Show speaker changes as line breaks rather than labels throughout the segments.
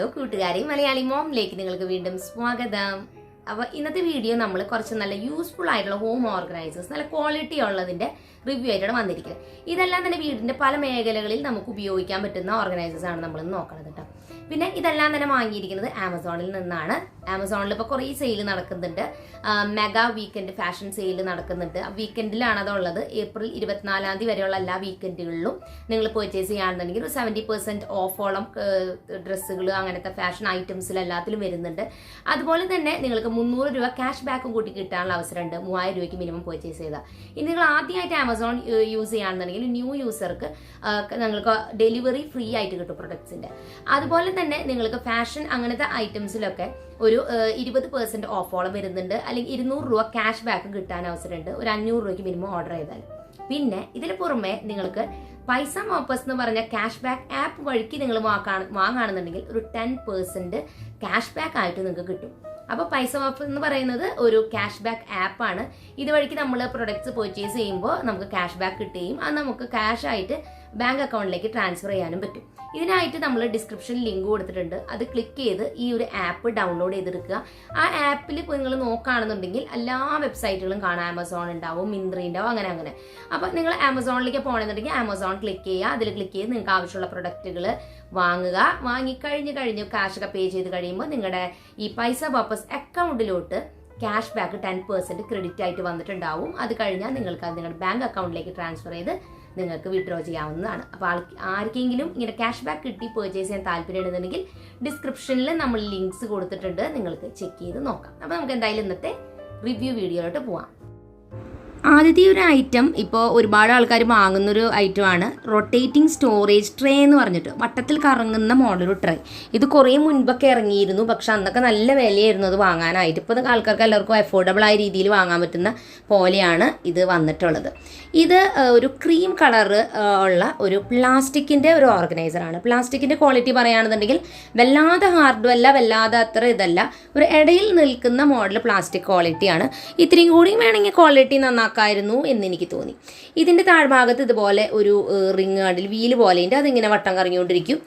Hello കൂട്ടുകാരെ, മലയാളി മോമിലേക്ക് നിങ്ങൾക്ക് വീണ്ടും സ്വാഗതം. അപ്പോൾ ഇന്നത്തെ വീഡിയോ നമ്മൾ കുറച്ച് നല്ല യൂസ്ഫുൾ ആയിട്ടുള്ള ഹോം ഓർഗനൈസേഴ്സ്, നല്ല ക്വാളിറ്റി ഉള്ളതിന്റെ റിവ്യൂ ആയിട്ടാണ് വന്നിരിക്കുന്നത്. ഇതെല്ലാം തന്നെ വീടിന്റെ പല മേഖലകളിൽ നമുക്ക് ഉപയോഗിക്കാൻ പറ്റുന്ന ഓർഗനൈസേഴ്സ് ആണ് നമ്മൾ നോക്കുന്നത് കേട്ടോ. പിന്നെ ഇതെല്ലാം തന്നെ വാങ്ങിയിരിക്കുന്നത് ആമസോണിൽ നിന്നാണ്. ആമസോണിൽ ഇപ്പോൾ കുറേ സെയിൽ നടക്കുന്നുണ്ട്. മെഗാ വീക്കെൻഡ് ഫാഷൻ സെയിൽ നടക്കുന്നുണ്ട്. വീക്കെൻഡിലാണ് അതുള്ളത്. ഏപ്രിൽ 24 വരെയുള്ള എല്ലാ വീക്കെൻഡുകളിലും നിങ്ങൾ പർച്ചേസ് ചെയ്യുകയാണെന്നുണ്ടെങ്കിൽ ഒരു 70% ഓഫോളം ഡ്രസ്സുകൾ, അങ്ങനത്തെ ഫാഷൻ ഐറ്റംസിൽ എല്ലാത്തിലും വരുന്നുണ്ട്. അതുപോലെ തന്നെ നിങ്ങൾക്ക് 300 രൂപ ക്യാഷ് ബാക്കും കൂട്ടി കിട്ടാനുള്ള അവസരമുണ്ട് 3000 രൂപയ്ക്ക് മിനിമം പർച്ചേസ് ചെയ്താൽ. ഇനി നിങ്ങൾ ആദ്യമായിട്ട് ആമസോൺ യൂസ് ചെയ്യുകയാണെന്നുണ്ടെങ്കിൽ ന്യൂ യൂസർക്ക് നിങ്ങൾക്ക് ഡെലിവറി ഫ്രീ ആയിട്ട് കിട്ടും പ്രൊഡക്ട്സിന്റെ. അതുപോലെ തന്നെ നിങ്ങൾക്ക് ഫാഷൻ അങ്ങനത്തെ ഐറ്റംസിലൊക്കെ ഒരു 20% ഓഫോളം വരുന്നുണ്ട്. അല്ലെങ്കിൽ 200 രൂപ ക്യാഷ് ബാക്ക് കിട്ടാൻ അവസരമുണ്ട് ഒരു 500 രൂപയ്ക്ക് മിനിമം ഓർഡർ ചെയ്താൽ. പിന്നെ ഇതിന് പുറമെ നിങ്ങൾക്ക് പൈസ മോപ്പസ് എന്ന് പറഞ്ഞ ക്യാഷ് ബാക്ക് ആപ്പ് വഴിക്ക് നിങ്ങൾ വാങ്ങുകയാണെന്നുണ്ടെങ്കിൽ ഒരു 10% ക്യാഷ് ബാക്ക് ആയിട്ട് നിങ്ങൾക്ക് കിട്ടും. അപ്പോൾ പൈസ മോപ്പ് എന്ന് പറയുന്നത് ഒരു ക്യാഷ് ബാക്ക് ആപ്പാണ്. ഇതുവഴിക്ക് നമ്മൾ പ്രൊഡക്ട്സ് പർച്ചേസ് ചെയ്യുമ്പോൾ നമുക്ക് ക്യാഷ് ബാക്ക് കിട്ടുകയും അത് നമുക്ക് ക്യാഷ് ആയിട്ട് ബാങ്ക് അക്കൗണ്ടിലേക്ക് ട്രാൻസ്ഫർ ചെയ്യാനും പറ്റും. ഇതിനായിട്ട് നമ്മൾ ഡിസ്ക്രിപ്ഷനിൽ ലിങ്ക് കൊടുത്തിട്ടുണ്ട്. അത് ക്ലിക്ക് ചെയ്ത് ഈ ഒരു ആപ്പ് ഡൗൺലോഡ് ചെയ്തെടുക്കുക. ആ ആപ്പിൽ ഇപ്പോൾ നിങ്ങൾ നോക്കുകയാണെന്നുണ്ടെങ്കിൽ എല്ലാ വെബ്സൈറ്റുകളും കാണാം. ആമസോൺ ഉണ്ടാവും, മിന്ത്രി ഉണ്ടാവും, അങ്ങനെ. അപ്പോൾ നിങ്ങൾ ആമസോണിലേക്ക് പോകണമെന്നുണ്ടെങ്കിൽ ആമസോൺ ക്ലിക്ക് ചെയ്യുക. അതിൽ ക്ലിക്ക് ചെയ്ത് നിങ്ങൾക്ക് ആവശ്യമുള്ള പ്രൊഡക്റ്റുകൾ വാങ്ങുക. വാങ്ങിക്കഴിഞ്ഞ് ക്യാഷ് ഒക്കെ പേ ചെയ്ത് കഴിയുമ്പോൾ നിങ്ങളുടെ ഈ പൈസ പർപ്പസ് അക്കൗണ്ടിലോട്ട് ക്യാഷ് ബാക്ക് 10% ക്രെഡിറ്റ് ആയിട്ട് വന്നിട്ടുണ്ടാവും. അത് കഴിഞ്ഞാൽ നിങ്ങൾക്ക് അത് നിങ്ങളുടെ ബാങ്ക് അക്കൗണ്ടിലേക്ക് ട്രാൻസ്ഫർ ചെയ്ത് നിങ്ങൾക്ക് വിഡ്രോ ചെയ്യാവുന്നതാണ്. അപ്പോൾ ആർക്കെങ്കിലും ഇങ്ങനെ ക്യാഷ് ബാക്ക് കിട്ടി പർച്ചേസ് ചെയ്യാൻ താല്പര്യമുണ്ടെന്നുണ്ടെങ്കിൽ ഡിസ്ക്രിപ്ഷനിൽ നമ്മൾ ലിങ്ക്സ് കൊടുത്തിട്ടുണ്ട്, നിങ്ങൾക്ക് ചെക്ക് ചെയ്ത് നോക്കാം. അപ്പോൾ നമുക്ക് എന്തായാലും ഇന്നത്തെ റിവ്യൂ വീഡിയോയിലോട്ട് പോവാം. ആദ്യത്തെ ഒരു ഐറ്റം ഇപ്പോൾ ഒരുപാട് ആൾക്കാർ വാങ്ങുന്നൊരു ഐറ്റമാണ് റൊട്ടേറ്റിംഗ് സ്റ്റോറേജ് ട്രേ എന്ന് പറഞ്ഞിട്ട് വട്ടത്തിൽ കറങ്ങുന്ന മോഡൽ ട്രേ. ഇത് കുറേ മുൻപൊക്കെ ഇറങ്ങിയിരുന്നു, പക്ഷെ അന്നൊക്കെ നല്ല വിലയായിരുന്നു അത് വാങ്ങാനായിട്ട്. ഇപ്പോൾ ആൾക്കാർക്ക് എല്ലാവർക്കും അഫോർഡബിൾ ആയ രീതിയിൽ വാങ്ങാൻ പറ്റുന്ന പോലെയാണ് ഇത് വന്നിട്ടുള്ളത്. ഇത് ഒരു ക്രീം കളറ് ഉള്ള ഒരു പ്ലാസ്റ്റിക്കിൻ്റെ ഒരു ഓർഗനൈസറാണ്. പ്ലാസ്റ്റിക്കിൻ്റെ ക്വാളിറ്റി പറയുകയാണെന്നുണ്ടെങ്കിൽ വല്ലാതെ ഹാർഡും അല്ല, വല്ലാതെ അത്ര ഇതല്ല, ഒരു ഇടയിൽ നിൽക്കുന്ന മോഡൽ പ്ലാസ്റ്റിക് ക്വാളിറ്റിയാണ്. ഇത്രയും കൂടിയും വേണമെങ്കിൽ ക്വാളിറ്റി നന്നാക്കായിരുന്നു എന്ന് എനിക്ക് തോന്നി. ഇതിൻ്റെ താഴ്ഭാഗത്ത് ഇതുപോലെ ഒരു റിങ് കണ്ടിൽ വീല് പോലെയുണ്ട്. അതിങ്ങനെ വട്ടം കറങ്ങിക്കൊണ്ടിരിക്കും.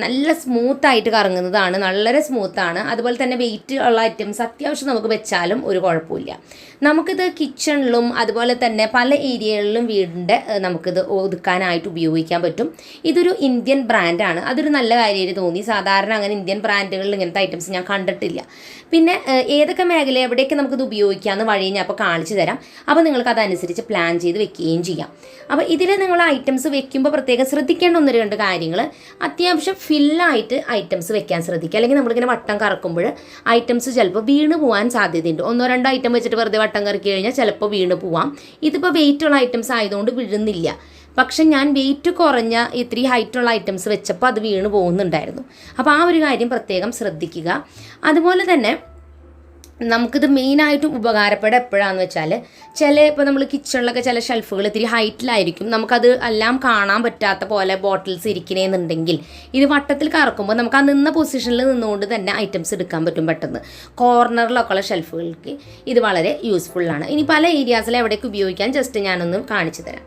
നല്ല സ്മൂത്തായിട്ട് കറങ്ങുന്നതാണ്, വളരെ സ്മൂത്താണ്. അതുപോലെ തന്നെ വെയിറ്റ് ഉള്ള ഐറ്റംസ് അത്യാവശ്യം നമുക്ക് വെച്ചാലും ഒരു കുഴപ്പമില്ല. നമുക്കിത് കിച്ചണിലും അതുപോലെ തന്നെ പല ഏരിയകളിലും വീടിൻ്റെ നമുക്കിത് ഒതുക്കാനായിട്ട് ഉപയോഗിക്കാൻ പറ്റും. ഇതൊരു ഇന്ത്യൻ ബ്രാൻഡാണ്. അതൊരു നല്ല കാര്യമായിട്ട് തോന്നി. സാധാരണ അങ്ങനെ ഇന്ത്യൻ ബ്രാൻഡുകളിൽ ഇങ്ങനത്തെ ഐറ്റംസ് ഞാൻ കണ്ടിട്ടില്ല. പിന്നെ ഏതൊക്കെ മേഖല എവിടെയൊക്കെ നമുക്കിത് ഉപയോഗിക്കാമെന്ന് വഴി ഞാൻ അപ്പോൾ കാണിച്ചു തരാം. അപ്പോൾ നിങ്ങൾക്ക് അതനുസരിച്ച് പ്ലാൻ ചെയ്ത് വെക്കുകയും ചെയ്യാം. അപ്പോൾ ഇതിൽ നിങ്ങൾ ഐറ്റംസ് വെക്കുമ്പോൾ പ്രത്യേകം ശ്രദ്ധിക്കേണ്ട 1-2 കാര്യങ്ങൾ. അത്യാവശ്യം ഫില്ലായിട്ട് ഐറ്റംസ് വെക്കാൻ ശ്രദ്ധിക്കുക. അല്ലെങ്കിൽ നമ്മളിങ്ങനെ വട്ടം കറക്കുമ്പോൾ ഐറ്റംസ് ചിലപ്പോൾ വീണ് പോകാൻ സാധ്യതയുണ്ട്. 1-2 ഐറ്റം വെച്ചിട്ട് വെറുതെ വട്ടം കറക്കി കഴിഞ്ഞാൽ ചിലപ്പോൾ വീണ് പോവാം. ഇതിപ്പോൾ വെയിറ്റുള്ള ഐറ്റംസ് ആയതുകൊണ്ട് വീഴുന്നില്ല. പക്ഷെ ഞാൻ വെയിറ്റ് കുറഞ്ഞ ഇത്തിരി ഹൈറ്റുള്ള ഐറ്റംസ് വെച്ചപ്പോൾ അത് വീണ് പോകുന്നുണ്ടായിരുന്നു. അപ്പോൾ ആ ഒരു കാര്യം പ്രത്യേകം ശ്രദ്ധിക്കുക. അതുപോലെ തന്നെ നമുക്കിത് മെയിനായിട്ടും ഉപകാരപ്പെടുക എപ്പോഴാണെന്ന് വെച്ചാൽ ഇപ്പോൾ നമ്മൾ കിച്ചണിലൊക്കെ ചില ഷെൽഫുകൾ ഇത്തിരി ഹൈറ്റിലായിരിക്കും. നമുക്കത് എല്ലാം കാണാൻ പറ്റാത്ത പോലെ ബോട്ടിൽസ് ഇരിക്കണേന്നുണ്ടെങ്കിൽ ഇത് വട്ടത്തിൽ കറക്കുമ്പോൾ നമുക്ക് ആ നിന്ന പൊസിഷനിൽ നിന്നുകൊണ്ട് തന്നെ ഐറ്റംസ് എടുക്കാൻ പറ്റും പെട്ടെന്ന്. കോർണറിലൊക്കെ ഉള്ള ഷെൽഫുകൾക്ക് ഇത് വളരെ യൂസ്ഫുള്ളാണ്. ഇനി പല ഏരിയാസിൽ എവിടേക്ക് ഉപയോഗിക്കാൻ ജസ്റ്റ് ഞാനൊന്ന് കാണിച്ചു തരാം.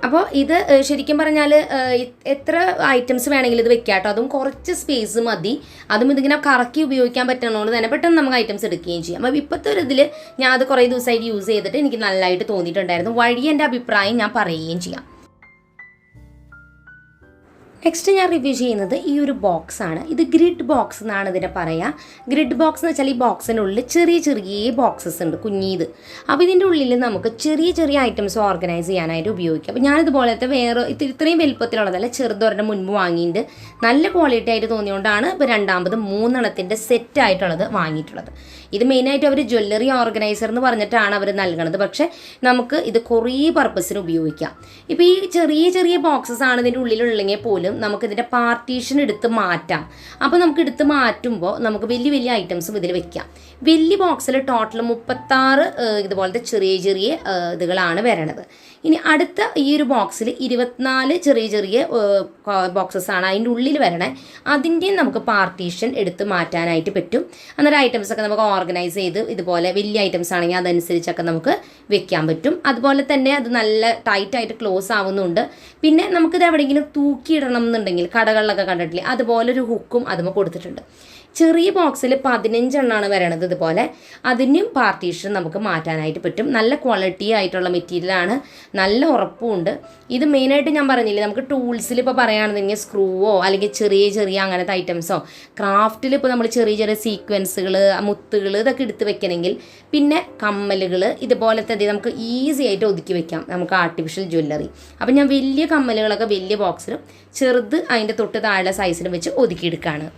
അപ്പോൾ ഇത് ശരിക്കും പറഞ്ഞാൽ എത്ര ഐറ്റംസ് വേണമെങ്കിലും ഇത് വെക്കാം കേട്ടോ. അതും കുറച്ച് സ്പേസ് മതി. അതും ഇതിങ്ങനെ കറക്കി ഉപയോഗിക്കാൻ പറ്റുന്നതുകൊണ്ട് തന്നെ പെട്ടെന്ന് നമുക്ക് ഐറ്റംസ് എടുക്കുകയും ചെയ്യാം. അപ്പോൾ ഇപ്പോഴത്തെ ഒരു ഇതിൽ ഞാൻ അത് കുറേ ദിവസമായിട്ട് യൂസ് ചെയ്തിട്ട് എനിക്ക് നല്ലതായിട്ട് തോന്നിയിട്ടുണ്ടായിരുന്നു. വഴി എൻ്റെ അഭിപ്രായം ഞാൻ പറയുകയും ചെയ്യാം. നെക്സ്റ്റ് ഞാൻ റിവ്യൂ ചെയ്യുന്നത് ഈ ഒരു ബോക്സ് ആണ്. ഇത് ഗ്രിഡ് ബോക്സ് എന്നാണ് ഇതിനെ പറയുക. ഗ്രിഡ് ബോക്സ് എന്ന് വെച്ചാൽ ഈ ബോക്സിൻ്റെ ഉള്ളിൽ ചെറിയ ചെറിയ ബോക്സസ് ഉണ്ട്, കുഞ്ഞീത്. അപ്പോൾ ഇതിൻ്റെ ഉള്ളിൽ നമുക്ക് ചെറിയ ചെറിയ ഐറ്റംസ് ഓർഗനൈസ് ചെയ്യാനായിട്ട് ഉപയോഗിക്കാം. അപ്പോൾ ഞാനിതുപോലത്തെ വേറെ ഇത്രയും വലുപ്പത്തിലുള്ളതല്ല, ചെറുതൊരെണ്ണം മുൻപ് വാങ്ങിയിട്ട് നല്ല ക്വാളിറ്റി ആയിട്ട് തോന്നിയുകൊണ്ടാണ് ഇപ്പോൾ രണ്ടാമത് 3 സെറ്റായിട്ടുള്ളത് വാങ്ങിയിട്ടുള്ളത്. ഇത് മെയിനായിട്ട് അവർ ജ്വല്ലറി ഓർഗനൈസർ എന്ന് പറഞ്ഞിട്ടാണ് അവർ നൽകുന്നത്. പക്ഷേ നമുക്ക് ഇത് കുറേ പർപ്പസിന് ഉപയോഗിക്കാം. ഇപ്പോൾ ഈ ചെറിയ ചെറിയ ബോക്സസ് ആണ് ഇതിൻ്റെ ഉള്ളിലുള്ളെങ്കിൽ പോലും നമുക്കിതിൻ്റെ പാർട്ടീഷൻ എടുത്ത് മാറ്റാം. അപ്പോൾ നമുക്ക് എടുത്ത് മാറ്റുമ്പോൾ നമുക്ക് വലിയ വലിയ ഐറ്റംസും ഇതിൽ വെക്കാം. വലിയ ബോക്സിൽ ടോട്ടൽ 36 ഇതുപോലത്തെ ചെറിയ ചെറിയ ഇതുകളാണ് വരണത്. ഇനി അടുത്ത ഈ ഒരു ബോക്സിൽ 24 ചെറിയ ചെറിയ ബോക്സസ് ആണ് അതിൻ്റെ ഉള്ളിൽ വരണേ. അതിൻ്റെയും നമുക്ക് പാർട്ടീഷൻ എടുത്ത് മാറ്റാനായിട്ട് പറ്റും. അന്നേരം ഐറ്റംസൊക്കെ നമുക്ക് ഓർഗനൈസ് ചെയ്ത് ഇതുപോലെ വലിയ ഐറ്റംസ് ആണെങ്കിൽ അതനുസരിച്ചൊക്കെ നമുക്ക് വെക്കാൻ പറ്റും. അതുപോലെ തന്നെ അത് നല്ല ടൈറ്റായിട്ട് ക്ലോസ് ആവുന്നുണ്ട്. പിന്നെ നമുക്കിത് എവിടെയെങ്കിലും തൂക്കിയിടണം എന്നുണ്ടെങ്കിൽ കടകളിലൊക്കെ കണ്ടിട്ടില്ലേ, അതുപോലൊരു ഹുക്കും അതുമ്പോൾ കൊടുത്തിട്ടുണ്ട്. ചെറിയ ബോക്സിൽ 15 എണ്ണമാണ് വരണത്. ഇതുപോലെ അതിനും പാർട്ടീഷൻ നമുക്ക് മാറ്റാനായിട്ട് പറ്റും. നല്ല ക്വാളിറ്റി ആയിട്ടുള്ള മെറ്റീരിയലാണ്, നല്ല ഉറപ്പുമുണ്ട്. ഇത് മെയിനായിട്ട് ഞാൻ പറഞ്ഞില്ലേ, നമുക്ക് ടൂൾസിൽ ഇപ്പോൾ പറയുകയാണെന്നുണ്ടെങ്കിൽ സ്ക്രൂവോ അല്ലെങ്കിൽ ചെറിയ ചെറിയ അങ്ങനത്തെ ഐറ്റംസോ, ക്രാഫ്റ്റിൽ ഇപ്പോൾ നമ്മൾ ചെറിയ ചെറിയ സീക്വൻസുകൾ, മുത്തുകൾ ഇതൊക്കെ എടുത്ത് വെക്കണമെങ്കിൽ, പിന്നെ കമ്മലുകൾ ഇതുപോലത്തെ നമുക്ക് ഈസി ആയിട്ട് ഒതുക്കി വെക്കാം നമുക്ക് ആർട്ടിഫിഷ്യൽ ജ്വല്ലറി. അപ്പം ഞാൻ വലിയ കമ്മലുകളൊക്കെ വലിയ ബോക്സിലും ചെറുത് അതിൻ്റെ തൊട്ട് താഴെ സൈസിലും വെച്ച് ഒതുക്കിയെടുക്കുകയാണ്.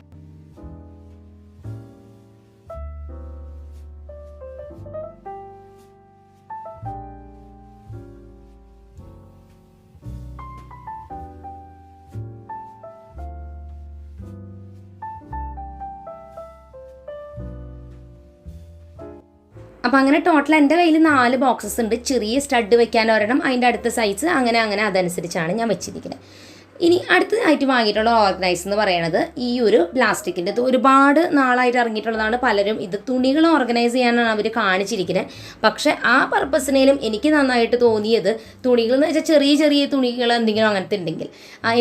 അപ്പോൾ അങ്ങനെ ടോട്ടൽ എൻ്റെ കയ്യിൽ 4 ബോക്സസ് ഉണ്ട്. ചെറിയ സ്റ്റഡ് വെക്കാൻ ഒരെണ്ണം, അതിൻ്റെ അടുത്ത സൈസ്, അങ്ങനെ അങ്ങനെ അതനുസരിച്ചാണ് ഞാൻ വെച്ചിരിക്കുന്നത്. ഇനി അടുത്തതായിട്ട് വാങ്ങിയിട്ടുള്ള ഓർഗനൈസ് എന്ന് പറയുന്നത് ഈ ഒരു പ്ലാസ്റ്റിക്കിൻ്റെ, ഇത് ഒരുപാട് നാളായിട്ട് ഇറങ്ങിയിട്ടുള്ളതാണ്. പലരും ഇത് തുണികൾ ഓർഗനൈസ് ചെയ്യാനാണ് അവർ കാണിച്ചിരിക്കുന്നത്. പക്ഷേ ആ പർപ്പസിനേലും എനിക്ക് നന്നായിട്ട് തോന്നിയത്, തുണികൾ എന്ന് വെച്ചാൽ ചെറിയ ചെറിയ തുണികൾ എന്തെങ്കിലും അങ്ങനത്തെ ഉണ്ടെങ്കിൽ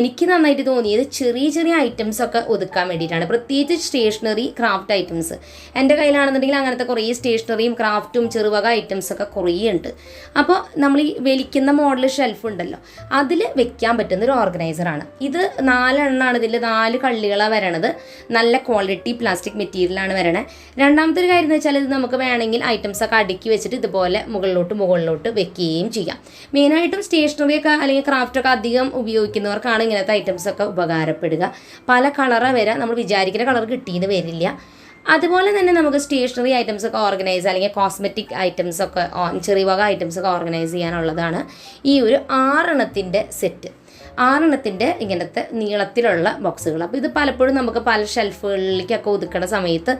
എനിക്ക് നന്നായിട്ട് തോന്നിയത് ചെറിയ ചെറിയ ഐറ്റംസൊക്കെ ഒതുക്കാൻ വേണ്ടിയിട്ടാണ്. പ്രത്യേകിച്ച് സ്റ്റേഷനറി, ക്രാഫ്റ്റ് ഐറ്റംസ്. എൻ്റെ കയ്യിലാണെന്നുണ്ടെങ്കിൽ അങ്ങനത്തെ കുറേ സ്റ്റേഷനറിയും ക്രാഫ്റ്റും ചെറുവക ഐറ്റംസൊക്കെ കുറേ ഉണ്ട്. അപ്പോൾ നമ്മൾ ഈ വലിക്കുന്ന മോഡൽ ഷെൽഫ് ഉണ്ടല്ലോ, അതിൽ വെക്കാൻ പറ്റുന്നൊരു ഓർഗനൈസർ ആണ് ഇത്. 4 എണ്ണമാണ് ഇതിൽ, 4 കള്ളികളാണ് വരണത്. നല്ല ക്വാളിറ്റി പ്ലാസ്റ്റിക് മെറ്റീരിയലാണ് വരണത്. രണ്ടാമത്തെ ഒരു കാര്യം എന്ന് വെച്ചാൽ ഇത് നമുക്ക് വേണമെങ്കിൽ ഐറ്റംസൊക്കെ അടുക്കി വെച്ചിട്ട് ഇതുപോലെ മുകളിലോട്ട് വെക്കുകയും ചെയ്യാം. മെയിനായിട്ടും സ്റ്റേഷനറിയൊക്കെ അല്ലെങ്കിൽ ക്രാഫ്റ്റൊക്കെ അധികം ഉപയോഗിക്കുന്നവർക്കാണ് ഇങ്ങനത്തെ ഐറ്റംസൊക്കെ ഉപകാരപ്പെടുക. പല കളറ് വരെ നമ്മൾ വിചാരിക്കുന്ന കളർ കിട്ടിയെന്ന് വരില്ല. അതുപോലെ തന്നെ നമുക്ക് സ്റ്റേഷനറി ഐറ്റംസൊക്കെ ഓർഗനൈസ്, അല്ലെങ്കിൽ കോസ്മെറ്റിക് ഐറ്റംസൊക്കെ, ചെറിയ വക ഐറ്റംസൊക്കെ ഓർഗനൈസ് ചെയ്യാനുള്ളതാണ് ഈ ഒരു 6 സെറ്റ്. 6 ഇങ്ങനത്തെ നീളത്തിലുള്ള ബോക്സുകൾ. അപ്പോൾ ഇത് പലപ്പോഴും നമുക്ക് പല ഷെൽഫുകളിലേക്കൊക്കെ ഒതുക്കുന്ന സമയത്ത്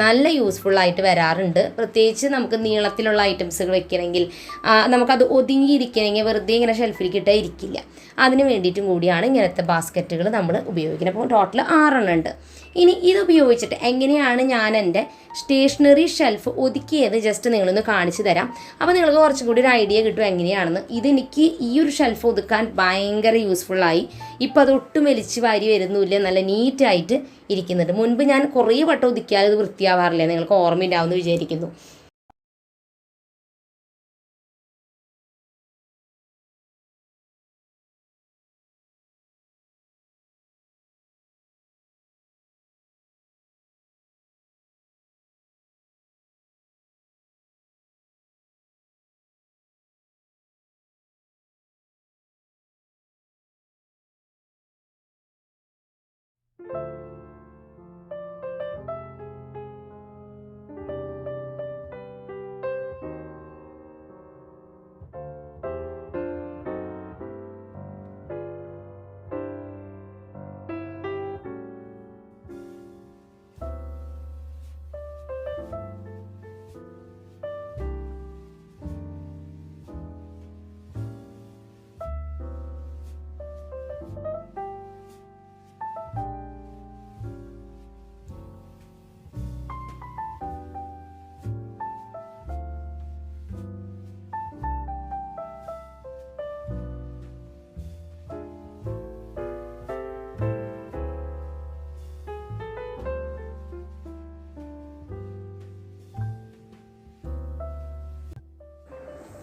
നല്ല യൂസ്ഫുള്ളായിട്ട് വരാറുണ്ട്. പ്രത്യേകിച്ച് നമുക്ക് നീളത്തിലുള്ള ഐറ്റംസുകൾ വെക്കണമെങ്കിൽ, നമുക്കത് ഒതുങ്ങിയിരിക്കണമെങ്കിൽ വെറുതെ ഇങ്ങനെ ഷെൽഫിലേക്ക് ഇട്ടാൽ ഇരിക്കില്ല. അതിന് വേണ്ടിയിട്ടും കൂടിയാണ് ഇങ്ങനത്തെ ബാസ്ക്കറ്റുകൾ നമ്മൾ ഉപയോഗിക്കുന്നത്. അപ്പോൾ ടോട്ടൽ 6 ഉണ്ട്. ഇനി ഇത് ഉപയോഗിച്ചിട്ട് എങ്ങനെയാണ് ഞാൻ എൻ്റെ സ്റ്റേഷനറി ഷെൽഫ് ഒതുക്കിയത് ജസ്റ്റ് നിങ്ങളൊന്ന് കാണിച്ചു തരാം. അപ്പോൾ നിങ്ങൾക്ക് കുറച്ചും കൂടി ഒരു ഐഡിയ കിട്ടും എങ്ങനെയാണെന്ന്. ഇതെനിക്ക് ഈ ഒരു ഷെൽഫ് ഒതുക്കാൻ ഭയങ്കര യൂസ്ഫുള്ളായി. ഇപ്പോൾ അത് ഒട്ടും വലിച്ചു വാരി വരുന്നില്ല, നല്ല നീറ്റായിട്ട് ഇരിക്കുന്നുണ്ട്. മുൻപ് ഞാൻ കുറേ വട്ടം ഒതുക്കിയാൽ ഇത് വൃത്തിയാവാറില്ല, നിങ്ങൾക്ക് ഓർമ്മയുണ്ടാവുമെന്ന് വിചാരിക്കുന്നു.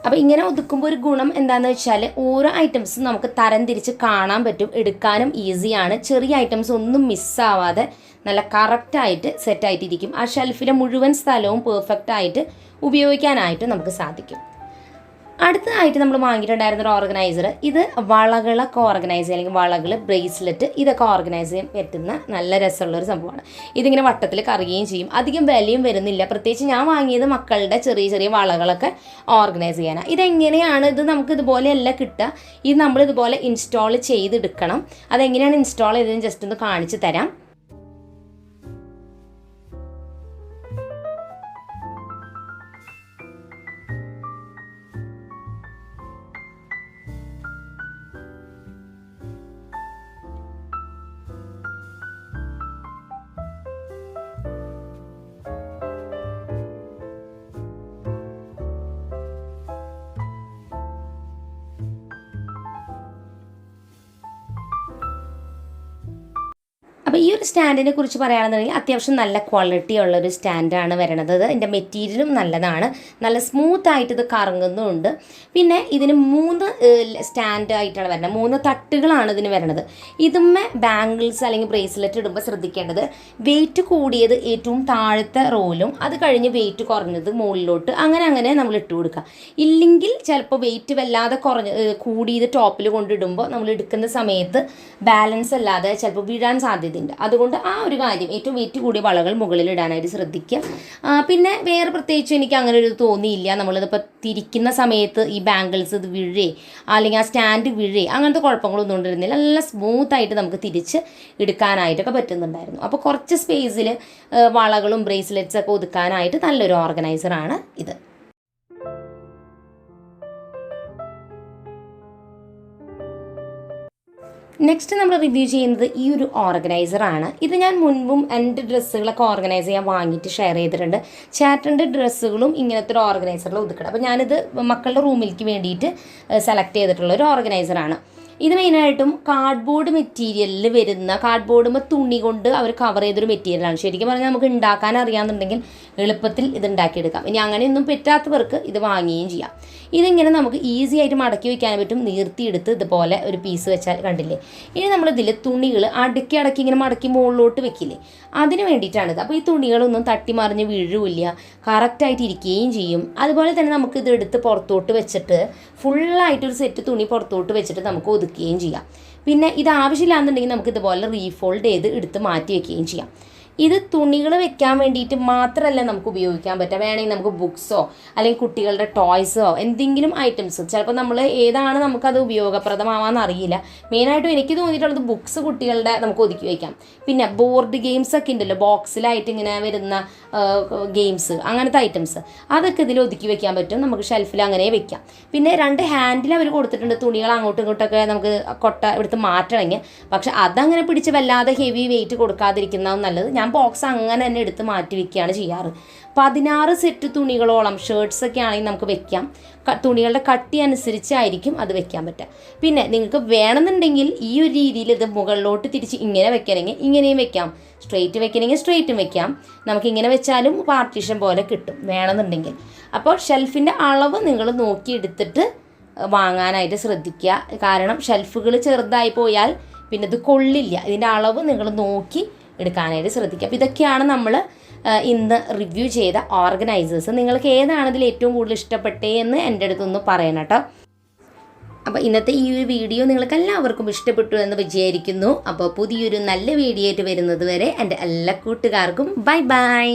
അപ്പോൾ ഇങ്ങനെ ഒതുക്കുമ്പോൾ ഒരു ഗുണം എന്താണെന്ന് വെച്ചാൽ ഓരോ ഐറ്റംസും നമുക്ക് തരം തിരിച്ച് കാണാൻ പറ്റും, എടുക്കാനും ഈസിയാണ്. ചെറിയ ഐറ്റംസ് ഒന്നും മിസ്സാവാതെ നല്ല കറക്റ്റായിട്ട് സെറ്റായിട്ടിരിക്കും. ആ ഷെൽഫിലെ മുഴുവൻ സ്ഥലവും പെർഫെക്റ്റ് ആയിട്ട് ഉപയോഗിക്കാനായിട്ട് നമുക്ക് സാധിക്കും. അടുത്തതായിട്ട് നമ്മൾ വാങ്ങിയിട്ടുണ്ടായിരുന്ന ഒരു ഓർഗനൈസർ, ഇത് വളകളൊക്കെ ഓർഗനൈസ് ചെയ്യുക, അല്ലെങ്കിൽ വളകൾ, ബ്രേസ്ലെറ്റ്, ഇതൊക്കെ ഓർഗനൈസ് ചെയ്യാൻ പറ്റുന്ന നല്ല രസമുള്ളൊരു സംഭവമാണ്. ഇതിങ്ങനെ വട്ടത്തിൽ കറങ്ങുകയും ചെയ്യും, അധികം വിലയും വരുന്നില്ല. പ്രത്യേകിച്ച് ഞാൻ വാങ്ങിയത് മക്കളുടെ ചെറിയ ചെറിയ വളകളൊക്കെ ഓർഗനൈസ് ചെയ്യാനാണ്. ഇതെങ്ങനെയാണ്, ഇത് നമുക്ക് ഇതുപോലെയല്ല കിട്ടുക, ഇത് നമ്മൾ ഇതുപോലെ ഇൻസ്റ്റാൾ ചെയ്തെടുക്കണം. അതെങ്ങനെയാണ് ഇൻസ്റ്റാൾ ചെയ്തതെന്ന് ജസ്റ്റ് ഒന്ന് കാണിച്ചു തരാം. അപ്പോൾ ഈ ഒരു സ്റ്റാൻഡിനെ കുറിച്ച് പറയുകയാണെന്നുണ്ടെങ്കിൽ അത്യാവശ്യം നല്ല ക്വാളിറ്റി ഉള്ളൊരു സ്റ്റാൻഡാണ് വരണത്. ഇതിൻ്റെ മെറ്റീരിയലും നല്ലതാണ്, നല്ല സ്മൂത്തായിട്ട് ഇത് കറങ്ങുന്നുമുണ്ട്. പിന്നെ ഇതിന് 3 സ്റ്റാൻഡായിട്ടാണ് വരുന്നത്, 3 തട്ടുകളാണ് ഇതിന് വരുന്നത്. ഇതുമ്മേ ബാംഗിൾസ് അല്ലെങ്കിൽ ബ്രേസ്ലെറ്റ് ഇടുമ്പോൾ ശ്രദ്ധിക്കേണ്ടത്, വെയിറ്റ് കൂടിയത് ഏറ്റവും താഴത്തെ റോയിലും അത് കഴിഞ്ഞ് വെയിറ്റ് കുറഞ്ഞത് മുകളിലോട്ട് അങ്ങനെ നമ്മൾ ഇട്ട് കൊടുക്കുക. ഇല്ലെങ്കിൽ ചിലപ്പോൾ വെയിറ്റ് വല്ലാതെ കൂടിയത് ടോപ്പിൽ കൊണ്ടിടുമ്പോൾ നമ്മൾ എടുക്കുന്ന സമയത്ത് ബാലൻസ് അല്ലാതെ ചിലപ്പോൾ വീഴാൻ സാധ്യത. അതുകൊണ്ട് ആ ഒരു കാര്യം, ഏറ്റവും വെയിറ്റ് കൂടിയ വളകൾ മുകളിൽ ഇടാനായിട്ട് ശ്രദ്ധിക്കുക. പിന്നെ വേറെ പ്രത്യേകിച്ച് എനിക്ക് അങ്ങനെ ഒരു തോന്നിയില്ല. നമ്മളിതിപ്പോൾ തിരിക്കുന്ന സമയത്ത് ഈ ബാംഗിൾസ് ഇത് വീഴേ അല്ലെങ്കിൽ ആ സ്റ്റാൻഡ് വീഴേ അങ്ങനത്തെ കുഴപ്പങ്ങളൊന്നും കൊണ്ടിരുന്നില്ല. നല്ല സ്മൂത്തായിട്ട് നമുക്ക് തിരിച്ച് എടുക്കാനായിട്ടൊക്കെ പറ്റുന്നുണ്ടായിരുന്നു. അപ്പോൾ കുറച്ച് സ്പേസിൽ വളകളും ബ്രേസ്ലെറ്റ്സൊക്കെ ഒതുക്കാനായിട്ട് നല്ലൊരു ഓർഗനൈസറാണ് ഇത്. നെക്സ്റ്റ് നമ്മൾ റിവ്യൂ ചെയ്യുന്നത് ഈ ഒരു ഓർഗനൈസറാണ്. ഇത് ഞാൻ മുൻപും എൻ്റെ ഡ്രസ്സുകളൊക്കെ ഓർഗനൈസ് ചെയ്യാൻ വാങ്ങിയിട്ട് ഷെയർ ചെയ്തിട്ടുണ്ട്. ചേട്ടൻ്റെ ഡ്രസ്സുകളും ഇങ്ങനത്തെ ഒരു ഓർഗനൈസറിൽ ഒതുക്കണം. അപ്പോൾ ഞാനിത് മക്കളുടെ റൂമിലേക്ക് വേണ്ടിയിട്ട് സെലക്ട് ചെയ്തിട്ടുള്ള ഒരു ഓർഗനൈസറാണ്. ഇത് മെയിനായിട്ടും കാർഡ്ബോർഡ് മെറ്റീരിയലിൽ വരുന്ന, കാർഡ്ബോർഡുമ്പോൾ തുണി കൊണ്ട് അവർ കവർ ചെയ്തൊരു മെറ്റീരിയലാണ്. ശരിക്കും പറഞ്ഞാൽ നമുക്ക് ഉണ്ടാക്കാൻ അറിയാമെന്നുണ്ടെങ്കിൽ എളുപ്പത്തിൽ ഇത് ഉണ്ടാക്കിയെടുക്കാം. ഇനി അങ്ങനെയൊന്നും പറ്റാത്തവർക്ക് ഇത് വാങ്ങുകയും ചെയ്യാം. ഇതിങ്ങനെ നമുക്ക് ഈസി ആയിട്ട് മടക്കി വയ്ക്കാൻ പറ്റും. നീർത്തിയെടുത്ത് ഇതുപോലെ ഒരു പീസ് വെച്ചാൽ കണ്ടില്ലേ. ഇനി നമ്മളിതിൽ തുണികൾ അടക്കി ഇങ്ങനെ മടക്കി മുകളിലോട്ട് വെക്കില്ലേ, അതിന് വേണ്ടിയിട്ടാണിത്. അപ്പോൾ ഈ തുണികളൊന്നും തട്ടിമറിഞ്ഞ് വീഴുമില്ല, കറക്റ്റായിട്ട് ഇരിക്കുകയും ചെയ്യും. അതുപോലെ തന്നെ നമുക്ക് ഇത് എടുത്ത് പുറത്തോട്ട് വെച്ചിട്ട് ഫുള്ളായിട്ടൊരു സെറ്റ് തുണി പുറത്തോട്ട് വെച്ചിട്ട് നമുക്ക് ഒതുക്കുകയും ചെയ്യാം. പിന്നെ ഇത് ആവശ്യമില്ലാന്നുണ്ടെങ്കിൽ നമുക്ക് ഇതുപോലെ റീഫോൾഡ് ചെയ്ത് എടുത്ത് മാറ്റി വയ്ക്കുകയും ചെയ്യാം. ഇത് തുണികൾ വെക്കാൻ വേണ്ടിയിട്ട് മാത്രമല്ല നമുക്ക് ഉപയോഗിക്കാൻ പറ്റുക. വേണമെങ്കിൽ നമുക്ക് ബുക്സോ അല്ലെങ്കിൽ കുട്ടികളുടെ ടോയ്സോ എന്തെങ്കിലും ഐറ്റംസ്, ചിലപ്പോൾ നമ്മൾ ഏതാണ് നമുക്കത് ഉപയോഗപ്രദമാവാന്ന് അറിയില്ല. മെയിനായിട്ടും എനിക്ക് തോന്നിയിട്ടുള്ളത് ബുക്സ് കുട്ടികളുടെ നമുക്ക് ഒതുക്കി വയ്ക്കാം. പിന്നെ ബോർഡ് ഗെയിംസ് ഒക്കെ ഉണ്ടല്ലോ, ബോക്സിലായിട്ട് ഇങ്ങനെ വരുന്ന ഗെയിംസ്, അങ്ങനത്തെ ഐറ്റംസ്, അതൊക്കെ ഇതിൽ ഒതുക്കി വെക്കാൻ പറ്റും. നമുക്ക് ഷെൽഫിൽ അങ്ങനെ വെക്കാം. പിന്നെ 2 ഹാൻഡിൽ അവർ കൊടുത്തിട്ടുണ്ട്, തുണികൾ അങ്ങോട്ടും ഇങ്ങോട്ടൊക്കെ നമുക്ക് കൊട്ട എടുത്ത് മാറ്റണമെങ്കിൽ. പക്ഷെ അതങ്ങനെ പിടിച്ച് വല്ലാതെ ഹെവി വെയിറ്റ് കൊടുക്കാതിരിക്കുന്നതാണ് നല്ലത്. ഞാൻ ബോക്സ് അങ്ങനെ തന്നെ എടുത്ത് മാറ്റി വെക്കുകയാണ് ചെയ്യാറ്. 16 സെറ്റ് തുണികളോളം ഷർട്ട്സൊക്കെ ആണെങ്കിൽ നമുക്ക് വെക്കാം. തുണികളുടെ കട്ടി അനുസരിച്ചായിരിക്കും അത് വെക്കാൻ പറ്റുക. പിന്നെ നിങ്ങൾക്ക് വേണമെന്നുണ്ടെങ്കിൽ ഈ ഒരു രീതിയിൽ ഇത് മുകളിലോട്ട് തിരിച്ച് ഇങ്ങനെ വെക്കണമെങ്കിൽ ഇങ്ങനെയും വെക്കാം, സ്ട്രെയിറ്റ് വെക്കണമെങ്കിൽ സ്ട്രെയിറ്റും വെക്കാം. നമുക്കിങ്ങനെ വെച്ചാലും പാർട്ടീഷൻ പോലെ കിട്ടും വേണമെന്നുണ്ടെങ്കിൽ. അപ്പോൾ ഷെൽഫിൻ്റെ അളവ് നിങ്ങൾ നോക്കിയെടുത്തിട്ട് വാങ്ങാനായിട്ട് ശ്രദ്ധിക്കുക. കാരണം ഷെൽഫുകൾ ചെറുതായി പോയാൽ പിന്നെ ഇത് കൊള്ളില്ല. ഇതിൻ്റെ അളവ് നിങ്ങൾ നോക്കി എടുക്കാനായിട്ട് ശ്രദ്ധിക്കുക. അപ്പോൾ ഇതൊക്കെയാണ് നമ്മൾ ഇന്ന് റിവ്യൂ ചെയ്ത ഓർഗനൈസേഴ്സ്. നിങ്ങൾക്ക് ഏതാണ് ഇതിൽ ഏറ്റവും കൂടുതൽ ഇഷ്ടപ്പെട്ടേ എന്ന് എൻ്റെ അടുത്തൊന്ന് പറയണം കേട്ടോ. അപ്പോൾ ഇന്നത്തെ ഈ ഒരു വീഡിയോ നിങ്ങൾക്ക് എല്ലാവർക്കും ഇഷ്ടപ്പെട്ടു എന്ന് വിചാരിക്കുന്നു. അപ്പോൾ പുതിയൊരു നല്ല വീഡിയോ ആയിട്ട് വരുന്നത് വരെ എൻ്റെ എല്ലാ കൂട്ടുകാർക്കും ബൈ ബൈ.